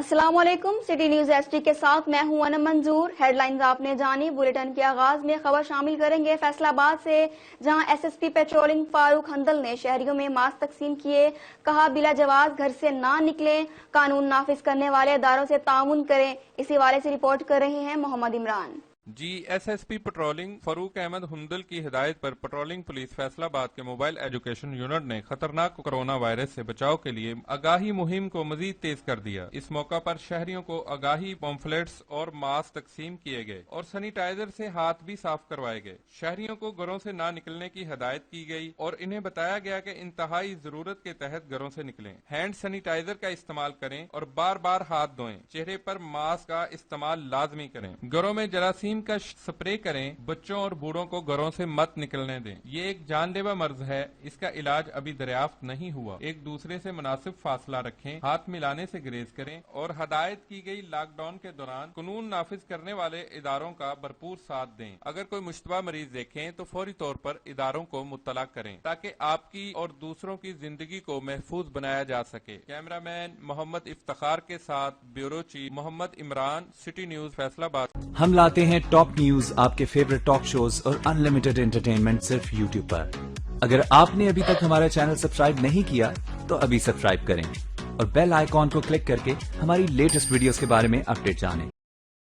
अस्सलाम वालेकुम। City news ST के साथ मैं हूं अनम मंजूर। हेडलाइंस आपने जानी। बुलेटिन के आगाज में खबर शामिल करेंगे फैसलाबाद से, जहां एसएसपी पेट्रोलिंग फारूक हंदल ने शहरियों में मास्क तकसीम किए। कहा, बिला जवाज घर से ना निकलें, कानून नाफिज करने वाले इदारों से ताउन करें। इसी वाले से रिपोर्ट कर रहे हैं मोहम्मद इमरान। एसएसपी पेट्रोलिंग फरूक अहमद हुंदल की हिदायत पर पेट्रोलिंग पुलिस फैसलाबाद के मोबाइल एजुकेशन यूनिट ने खतरनाक कोरोना वायरस से बचाव के लिए आगाही मुहिम को मजीद तेज कर दिया। इस मौका पर शहरियों को आगाही पॉम्फलेट्स और मास्क तकसीम किए गए और सैनिटाइजर से हाथ भी साफ करवाए गए। शहरियों को घरों से ना निकलने की हिदायत की गई और इन्हें बताया गया कि इंतहाई जरूरत के तहत घरों से निकलें, हैंड सैनिटाइजर का इस्तेमाल करें और बार बार हाथ धोएं, चेहरे पर मास्क का इस्तेमाल लाजमी करें, घरों में जरासीम का स्प्रे करें, बच्चों और बूढ़ों को घरों से मत निकलने दें। ये एक जानलेवा मर्ज है, इसका इलाज अभी दरियाफ्त नहीं हुआ। एक दूसरे से मुनासिब फासला रखें, हाथ मिलाने से गुरेज करें और हदायत की गई लॉकडाउन के दौरान कानून नाफिज करने वाले इदारों का भरपूर साथ दें। अगर कोई मुश्तबा मरीज देखें तो फौरी तौर पर इदारों को मुत्तला करें ताकि आपकी और दूसरों की जिंदगी को महफूज बनाया जा सके। कैमरामैन मोहम्मद इफ्तिखार के साथ bureau chief Mohammad Imran, city news Faisalabad. हम लाते हैं टॉप न्यूज, आपके फेवरेट टॉक शोज और अनलिमिटेड एंटरटेनमेंट सिर्फ यूट्यूब पर। अगर आपने अभी तक हमारा चैनल सब्सक्राइब नहीं किया तो अभी सब्सक्राइब करें और बेल आइकॉन को क्लिक करके हमारी लेटेस्ट वीडियोस के बारे में अपडेट जानें।